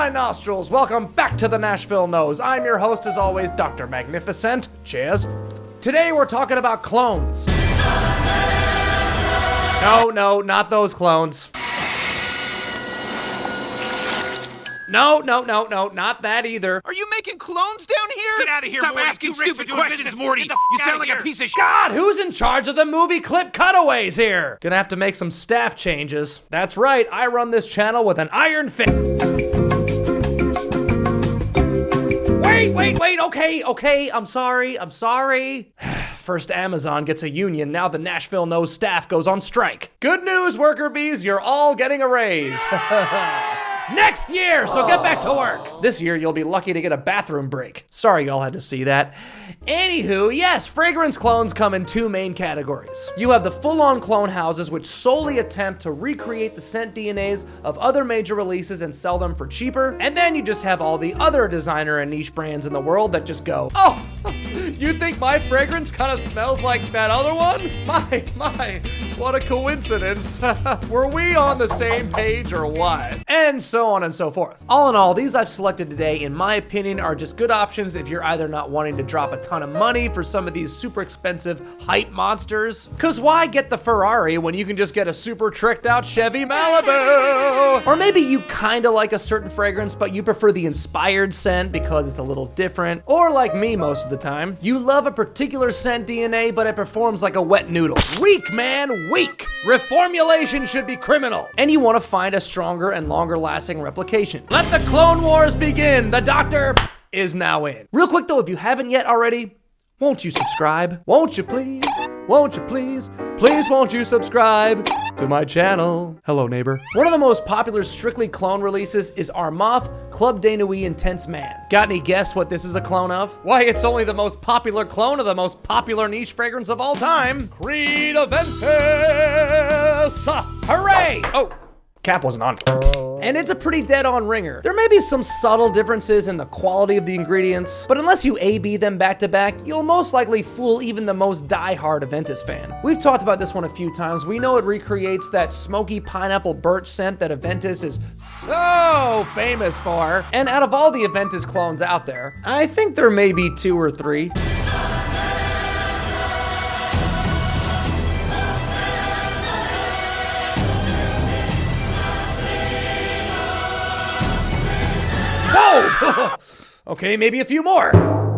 my nostrils. Welcome back to the Nashville Nose. I'm your host, as always, Dr. Magnifiscent. Cheers. Today we're talking about clones. No, not those clones. No, not that either. Are you making clones down here? Get out of here, Stop Morty. asking Too rich stupid for doing questions, business. Morty. Get the You sound outta like here. a piece of shit. God, who's in charge of the movie clip cutaways here? Gonna have to make some staff changes. That's right, I run this channel with an iron fist. Wait, okay, I'm sorry. First Amazon gets a union, now the Nashville Nose staff goes on strike. Good news, worker bees, you're all getting a raise. Next year, so get back to work. This year, you'll be lucky to get a bathroom break. Sorry y'all had to see that. Anywho, yes, fragrance clones come in two main categories. You have the full-on clone houses, which solely attempt to recreate the scent DNAs of other major releases and sell them for cheaper. And then you just have all the other designer and niche brands in the world that just go, oh, you think my fragrance kind of smells like that other one? My, what a coincidence. Were we on the same page or what? And so on and so forth. All in all, these I've selected today, in my opinion, are just good options if you're either not wanting to drop a ton of money for some of these super expensive hype monsters. Cause why get the Ferrari when you can just get a super tricked out Chevy Malibu? Or maybe you kinda like a certain fragrance, but you prefer the inspired scent because it's a little different. Or like me most of the time, you love a particular scent DNA, but it performs like a wet noodle. Weak, man, weak. Reformulation should be criminal. And you wanna find a stronger and longer lasting replication. Let the Clone Wars begin. The doctor is now in. Real quick though, if you haven't yet already, won't you subscribe? Won't you please? Won't you please? Please won't you subscribe to my channel? Hello, neighbor. One of the most popular strictly clone releases is Armaf Club de Nuit Intense Man. Got any guess what this is a clone of? Why, it's only the most popular clone of the most popular niche fragrance of all time, Creed Aventus. Hooray! Oh, cap wasn't on. And it's a pretty dead-on ringer. There may be some subtle differences in the quality of the ingredients, but unless you A/B them back to back, you'll most likely fool even the most die-hard Aventus fan. We've talked about this one a few times. We know it recreates that smoky pineapple birch scent that Aventus is so famous for. And out of all the Aventus clones out there, I think there may be 2 or 3. Whoa! Okay, maybe a few more.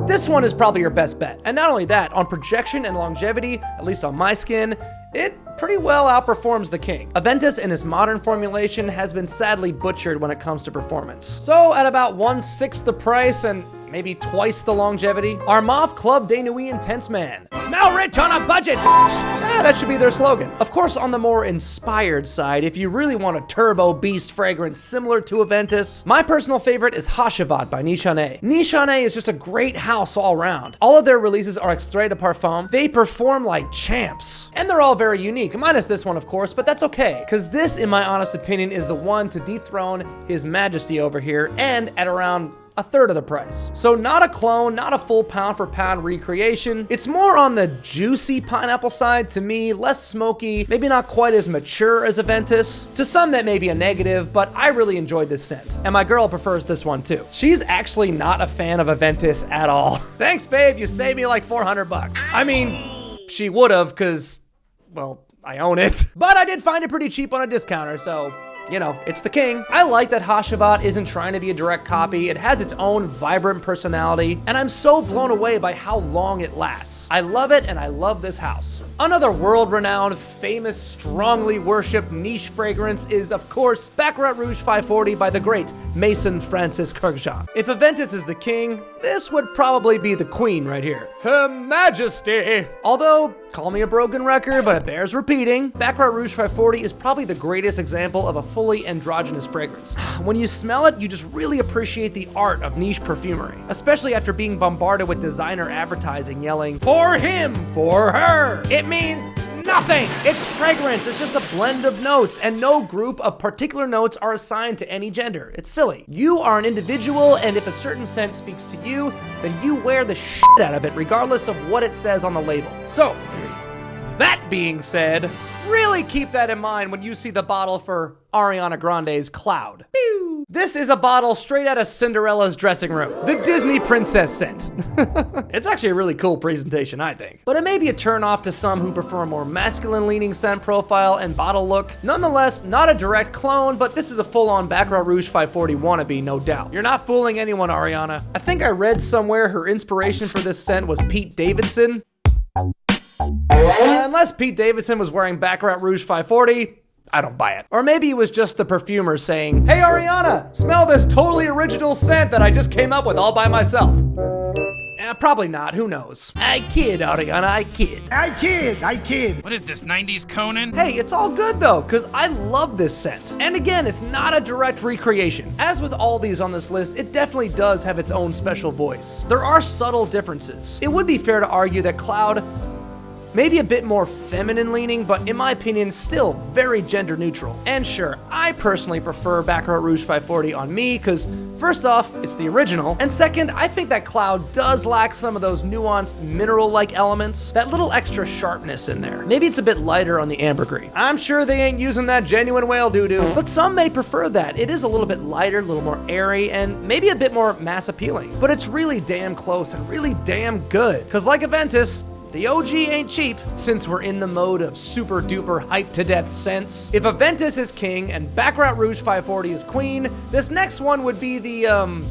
This one is probably your best bet. And not only that, on projection and longevity, at least on my skin, it pretty well outperforms the king. Aventus in its modern formulation has been sadly butchered when it comes to performance. So at about 1/6 the price and maybe twice the longevity, Armaf Club de Nuit Intense Man. Smell rich on a budget, bitch! That should be their slogan. Of course, on the more inspired side, if you really want a turbo beast fragrance similar to Aventus, my personal favorite is Hacivat by Nishane. Nishane is just a great house all around. All of their releases are extrait de parfum. They perform like champs. And they're all very unique, minus this one, of course, but that's okay, because this, in my honest opinion, is the one to dethrone His Majesty over here, and at around 1/3 of the price. So not a clone, not a full pound for pound recreation. It's more on the juicy pineapple side to me, less smoky, maybe not quite as mature as Aventus. To some that may be a negative, but I really enjoyed this scent. And my girl prefers this one too. She's actually not a fan of Aventus at all. Thanks babe, you saved me like 400 bucks. I mean, she would've, cause, well, I own it. But I did find it pretty cheap on a discounter, so you know, it's the king. I like that Hacivat isn't trying to be a direct copy. It has its own vibrant personality, and I'm so blown away by how long it lasts. I love it, and I love this house. Another world-renowned, famous, strongly worshipped niche fragrance is, of course, Baccarat Rouge 540 by the great Mason Francis Kurkdjian. If Aventus is the king, this would probably be the queen right here. Her Majesty! Although, call me a broken record, but it bears repeating, Baccarat Rouge 540 is probably the greatest example of a fully androgynous fragrance. When you smell it, you just really appreciate the art of niche perfumery, especially after being bombarded with designer advertising yelling, "For him, for her." It means nothing. It's fragrance. It's just a blend of notes, and no group of particular notes are assigned to any gender. It's silly. You are an individual, and if a certain scent speaks to you, then you wear the shit out of it, regardless of what it says on the label. So, That being said, really keep that in mind when you see the bottle for Ariana Grande's Cloud. Pew! This is a bottle straight out of Cinderella's dressing room. The Disney princess scent. It's actually a really cool presentation, I think. But it may be a turn-off to some who prefer a more masculine-leaning scent profile and bottle look. Nonetheless, not a direct clone, but this is a full-on Baccarat Rouge 540 wannabe, no doubt. You're not fooling anyone, Ariana. I think I read somewhere her inspiration for this scent was Pete Davidson. Unless Pete Davidson was wearing Baccarat Rouge 540, I don't buy it. Or maybe it was just the perfumer saying, "Hey Ariana, smell this totally original scent that I just came up with all by myself." Probably not, who knows? I kid, Ariana, I kid. I kid. What is this, 90s Conan? Hey, it's all good though, cause I love this scent. And again, it's not a direct recreation. As with all these on this list, it definitely does have its own special voice. There are subtle differences. It would be fair to argue that Cloud maybe a bit more feminine leaning, but in my opinion, still very gender neutral. And sure, I personally prefer Baccarat Rouge 540 on me, because first off, it's the original, and second, I think that Cloud does lack some of those nuanced mineral-like elements, that little extra sharpness in there. Maybe it's a bit lighter on the ambergris. I'm sure they ain't using that genuine whale doo-doo, but some may prefer that. It is a little bit lighter, a little more airy, and maybe a bit more mass appealing, but it's really damn close and really damn good, because like Aventus, the OG ain't cheap, since we're in the mode of super duper hyped to death scents. If Aventus is king and Baccarat Rouge 540 is queen, this next one would be the,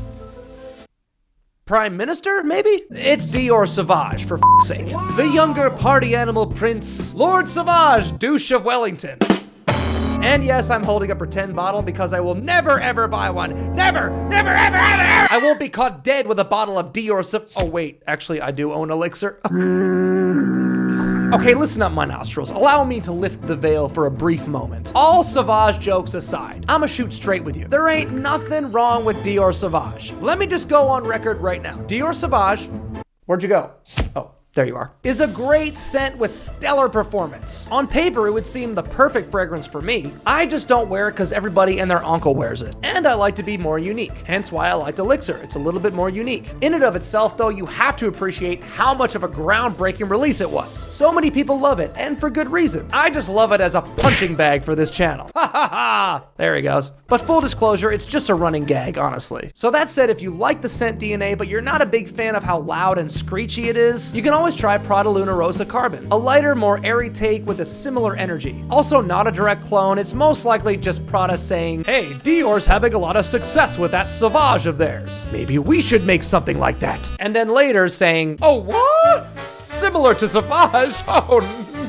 Prime Minister, maybe? It's Dior Sauvage, for f***'s sake. The younger party animal prince, Lord Sauvage, Douche of Wellington. And yes, I'm holding a pretend bottle because I will never ever buy one. Never ever ever! I won't be caught dead with a bottle of Dior Oh wait, actually I do own Elixir. Okay, listen up my nostrils. Allow me to lift the veil for a brief moment. All Sauvage jokes aside, I'ma shoot straight with you. There ain't nothing wrong with Dior Sauvage. Let me just go on record right now. Dior Sauvage, where'd you go? Oh. There you are. Is a great scent with stellar performance. On paper, it would seem the perfect fragrance for me. I just don't wear it because everybody and their uncle wears it. And I like to be more unique. Hence why I liked Elixir. It's a little bit more unique. In and of itself, though, you have to appreciate how much of a groundbreaking release it was. So many people love it, and for good reason. I just love it as a punching bag for this channel. Ha ha ha! There he goes. But full disclosure, it's just a running gag, honestly. So that said, if you like the scent DNA, but you're not a big fan of how loud and screechy it is, you can always try Prada Luna Rossa Carbon, a lighter, more airy take with a similar energy. Also not a direct clone, it's most likely just Prada saying, "Hey, Dior's having a lot of success with that Sauvage of theirs. Maybe we should make something like that." And then later saying, "Oh, what? Similar to Sauvage? Oh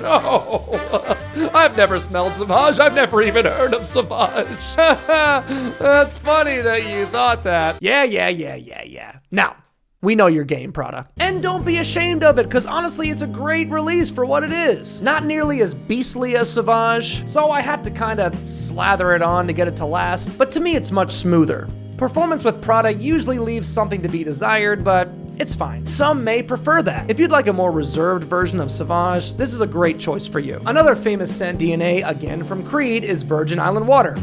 no. I've never smelled Sauvage. I've never even heard of Sauvage." That's funny that you thought that. Yeah. Now, we know your game, Prada. And don't be ashamed of it, because honestly, it's a great release for what it is. Not nearly as beastly as Sauvage, so I have to kind of slather it on to get it to last, but to me, it's much smoother. Performance with Prada usually leaves something to be desired, but it's fine. Some may prefer that. If you'd like a more reserved version of Sauvage, this is a great choice for you. Another famous scent DNA, again from Creed, is Virgin Island Water.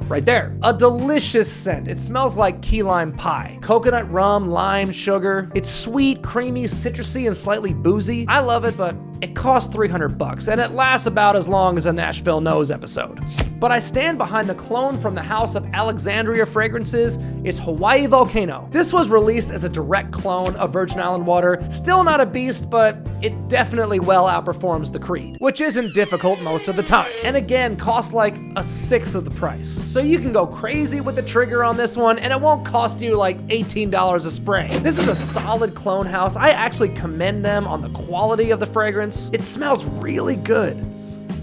Right there. A delicious scent. It smells like key lime pie. Coconut rum, lime, sugar. It's sweet, creamy, citrusy, and slightly boozy. I love it, but it costs $300, and it lasts about as long as a Nashville Knows episode. But I stand behind the clone from the house of Alexandria fragrances. It's Hawaii Volcano. This was released as a direct clone of Virgin Island Water. Still not a beast, but it definitely well outperforms the Creed, which isn't difficult most of the time. And again, costs like a sixth of the price. So you can go crazy with the trigger on this one, and it won't cost you like $18 a spray. This is a solid clone house. I actually commend them on the quality of the fragrance. It smells really good.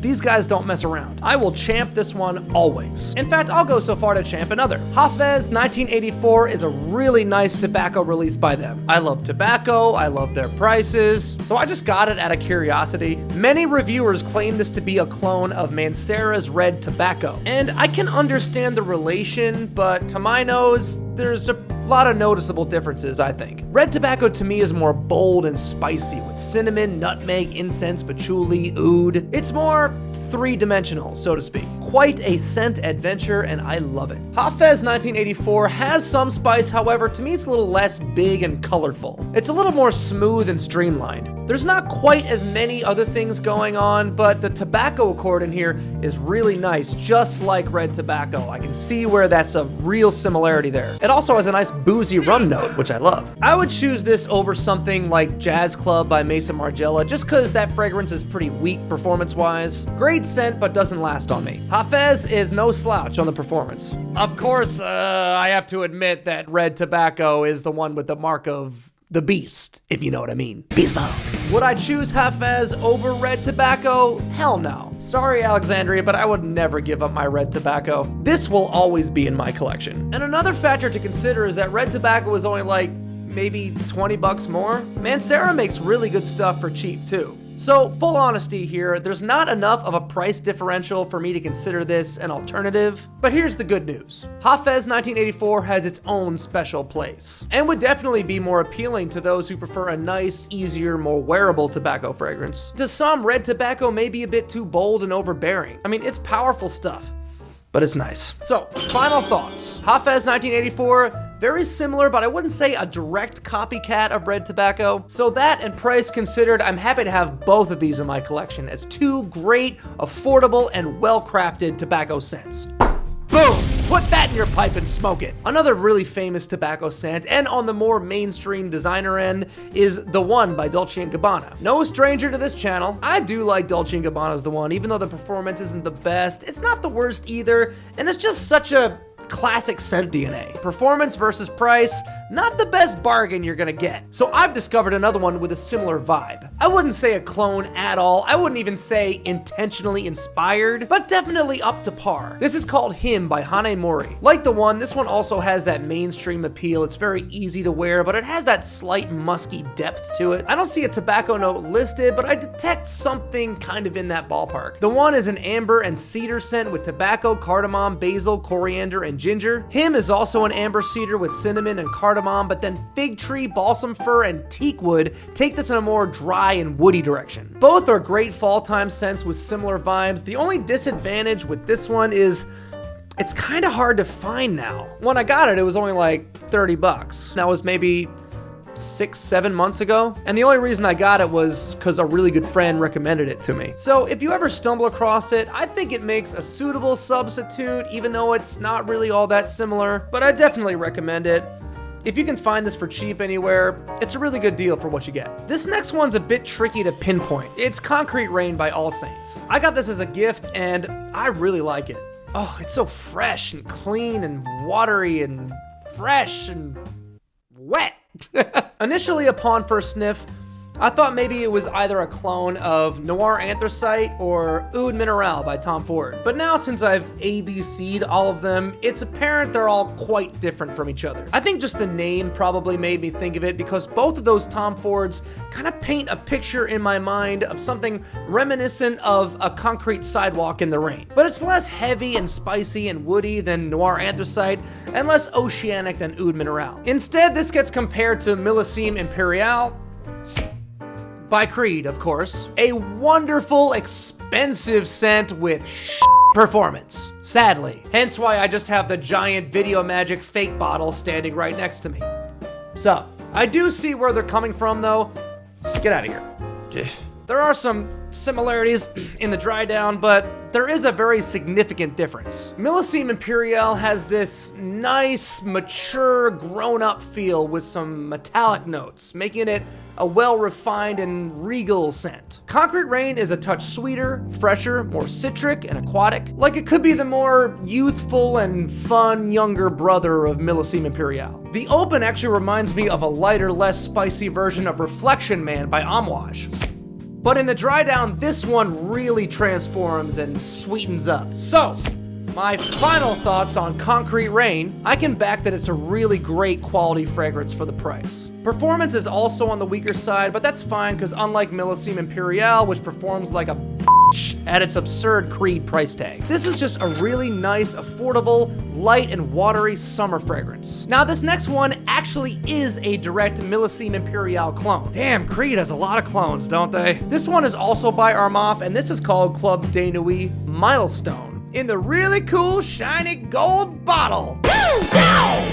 These guys don't mess around. I will champ this one always. In fact, I'll go so far to champ another. Hafez 1984 is a really nice tobacco release by them. I love tobacco, I love their prices, so I just got it out of curiosity. Many reviewers claim this to be a clone of Mancera's Red Tobacco, and I can understand the relation, but to my nose, there's a lot of noticeable differences, I think. Red Tobacco to me is more bold and spicy with cinnamon, nutmeg, incense, patchouli, oud. It's more three-dimensional, so to speak. Quite a scent adventure, and I love it. Hafez 1984 has some spice, however, to me it's a little less big and colorful. It's a little more smooth and streamlined. There's not quite as many other things going on, but the tobacco accord in here is really nice, just like red tobacco. I can see where that's a real similarity there. It also has a nice boozy rum note, which I love. I would choose this over something like Jazz Club by Mason Margiela, just because that fragrance is pretty weak performance-wise. Great scent, but doesn't last on me. Hafez is no slouch on the performance. Of course, I have to admit that red tobacco is the one with the mark of the beast, if you know what I mean. Beast mode. Would I choose Hafez over red tobacco? Hell no. Sorry, Alexandria, but I would never give up my red tobacco. This will always be in my collection. And another factor to consider is that red tobacco is only like maybe 20 bucks more. Mancera makes really good stuff for cheap too. So, full honesty here, there's not enough of a price differential for me to consider this an alternative. But here's the good news. Hafez 1984 has its own special place, and would definitely be more appealing to those who prefer a nice, easier, more wearable tobacco fragrance. To some, red tobacco may be a bit too bold and overbearing. I mean, it's powerful stuff, but it's nice. So, final thoughts. Hafez 1984, very similar, but I wouldn't say a direct copycat of red tobacco. So that and price considered, I'm happy to have both of these in my collection as two great, affordable, and well-crafted tobacco scents. Boom! Put that in your pipe and smoke it. Another really famous tobacco scent, and on the more mainstream designer end, is The One by Dolce & Gabbana. No stranger to this channel. I do like Dolce & Gabbana's The One, even though the performance isn't the best. It's not the worst either, and it's just such a classic scent DNA. Performance versus price, not the best bargain you're gonna get. So I've discovered another one with a similar vibe. I wouldn't say a clone at all. I wouldn't even say intentionally inspired, but definitely up to par. This is called Him by Hanae Mori. Like The One, this one also has that mainstream appeal. It's very easy to wear, but it has that slight musky depth to it. I don't see a tobacco note listed, but I detect something kind of in that ballpark. The One is an amber and cedar scent with tobacco, cardamom, basil, coriander, and ginger. Him is also an amber cedar with cinnamon and cardamom, but then fig tree, balsam fir, and teak wood take this in a more dry and woody direction. Both are great fall time scents with similar vibes. The only disadvantage with this one is it's kind of hard to find now. When I got it, it was only like 30 bucks. That was maybe 6-7 months ago, and the only reason I got it was because a really good friend recommended it to me. So if you ever stumble across it, I think it makes a suitable substitute, even though it's not really all that similar, but I definitely recommend it. If you can find this for cheap anywhere, it's a really good deal for what you get. This next one's a bit tricky to pinpoint. It's Concrete Rain by All Saints. I got this as a gift, and I really like it. Oh, it's so fresh and clean and watery and fresh and wet. Initially, upon first sniff, I thought maybe it was either a clone of Noir Anthracite or Oud Mineral by Tom Ford. But now, since I've ABC'd all of them, it's apparent they're all quite different from each other. I think just the name probably made me think of it because both of those Tom Fords kind of paint a picture in my mind of something reminiscent of a concrete sidewalk in the rain. But it's less heavy and spicy and woody than Noir Anthracite and less oceanic than Oud Mineral. Instead, this gets compared to Millésime Impériale by Creed, of course. A wonderful, expensive scent with performance. Sadly. Hence why I just have the giant Video Magic fake bottle standing right next to me. So, I do see where they're coming from though. Get out of here. There are some similarities in the dry down, but there is a very significant difference. Millésime Impériale has this nice, mature, grown-up feel with some metallic notes, making it a well-refined and regal scent. Concrete Rain is a touch sweeter, fresher, more citric and aquatic, like it could be the more youthful and fun younger brother of Millésime Impériale. The open actually reminds me of a lighter, less spicy version of Reflection Man by Amouage. But in the dry down, this one really transforms and sweetens up. So, my final thoughts on Concrete Rain, I can back that it's a really great quality fragrance for the price. Performance is also on the weaker side, but that's fine because unlike Millésime Impériale, which performs like a bitch at its absurd Creed price tag, this is just a really nice, affordable, light and watery summer fragrance. Now this next one actually is a direct Millésime Impériale clone. Damn, Creed has a lot of clones, don't they? This one is also by Armaf, and this is called Club de Nuit Milestone, in the really cool shiny gold bottle.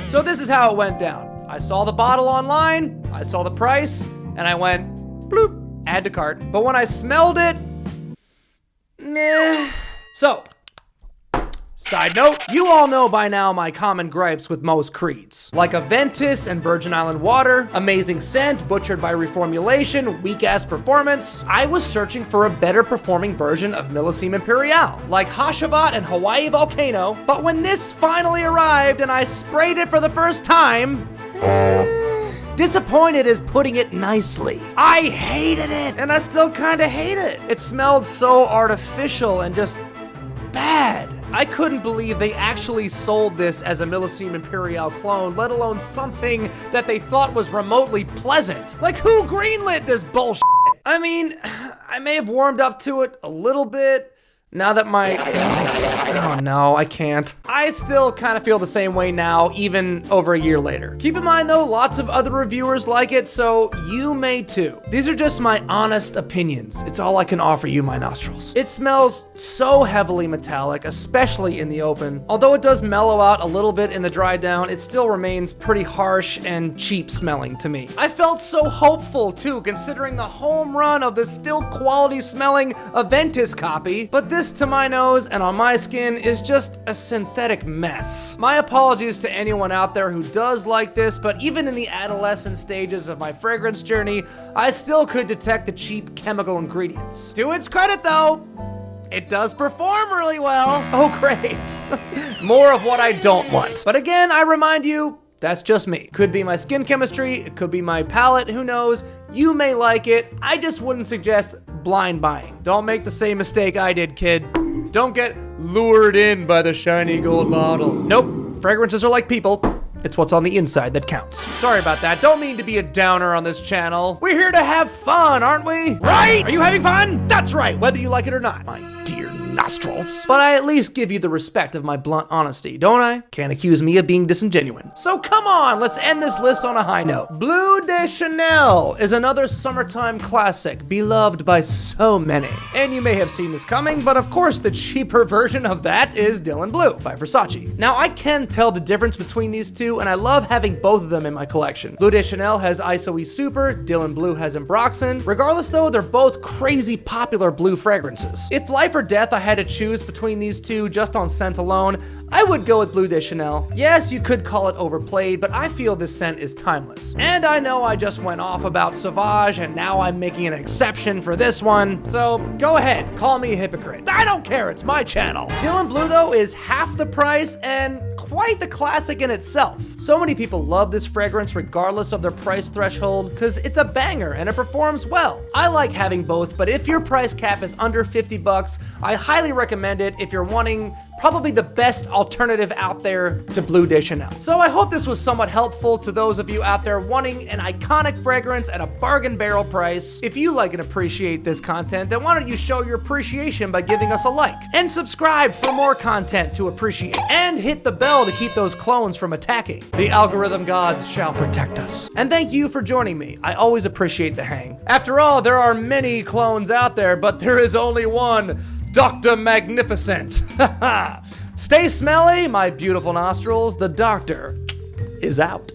So this is how it went down. I saw the bottle online, I saw the price, and I went bloop. add to cart. But when I smelled it, meh. So, side note, you all know by now my common gripes with most creeds. Like Aventus and Virgin Island Water, amazing scent, butchered by reformulation, weak-ass performance. I was searching for a better performing version of Milestone Imperial, like Hacivat and Hawaii Volcano, but when this finally arrived and I sprayed it for the first time, disappointed is putting it nicely. I hated it, and I still kinda hate it. It smelled so artificial and just bad. I couldn't believe they actually sold this as a Milestone Imperial clone, let alone something that they thought was remotely pleasant. Like, who greenlit this bullshit? I mean, I may have warmed up to it a little bit, now that oh no, I can't. I still kind of feel the same way now, even over a year later. Keep in mind though, lots of other reviewers like it, so you may too. These are just my honest opinions. It's all I can offer you, my nostrils. It smells so heavily metallic, especially in the open. Although it does mellow out a little bit in the dry down, it still remains pretty harsh and cheap smelling to me. I felt so hopeful too, considering the home run of the still quality smelling Aventus copy, but this to my nose and on my skin is just a synthetic mess. My apologies to anyone out there who does like this, but even in the adolescent stages of my fragrance journey, I still could detect the cheap chemical ingredients. To its credit though, it does perform really well. Oh great. More of what I don't want. But again, I remind you, that's just me. Could be my skin chemistry, it could be my palette, who knows? You may like it. I just wouldn't suggest blind buying. Don't make the same mistake I did, kid. Don't get lured in by the shiny gold bottle. Nope, fragrances are like people. It's what's on the inside that counts. Sorry about that. Don't mean to be a downer on this channel. We're here to have fun, aren't we? Right? Are you having fun? That's right, whether you like it or not, my dear nostrils. But I at least give you the respect of my blunt honesty, don't I? Can't accuse me of being disingenuine. So come on, let's end this list on a high note. Bleu de Chanel is another summertime classic, beloved by so many. And you may have seen this coming, but of course the cheaper version of that is Dylan Blue by Versace. Now I can tell the difference between these two, and I love having both of them in my collection. Bleu de Chanel has ISO-E Super, Dylan Blue has Ambroxan. Regardless though, they're both crazy popular blue fragrances. If life or death I had to choose between these two just on scent alone, I would go with Bleu de Chanel. Yes, you could call it overplayed, but I feel this scent is timeless. And I know I just went off about Sauvage, and now I'm making an exception for this one, so go ahead, call me a hypocrite. I don't care, it's my channel. Dylan Blue though is half the price and quite the classic in itself. So many people love this fragrance regardless of their price threshold because it's a banger and it performs well. I like having both, but if your price cap is under 50 bucks, I highly recommend it if you're wanting probably the best alternative out there to Bleu de Chanel. So I hope this was somewhat helpful to those of you out there wanting an iconic fragrance at a bargain barrel price. If you like and appreciate this content, then why don't you show your appreciation by giving us a like and subscribe for more content to appreciate, and hit the bell to keep those clones from attacking. The algorithm gods shall protect us. And thank you for joining me. I always appreciate the hang. After all, there are many clones out there, but there is only one Dr. Magnifiscent. Stay smelly, my beautiful nostrils. The doctor is out.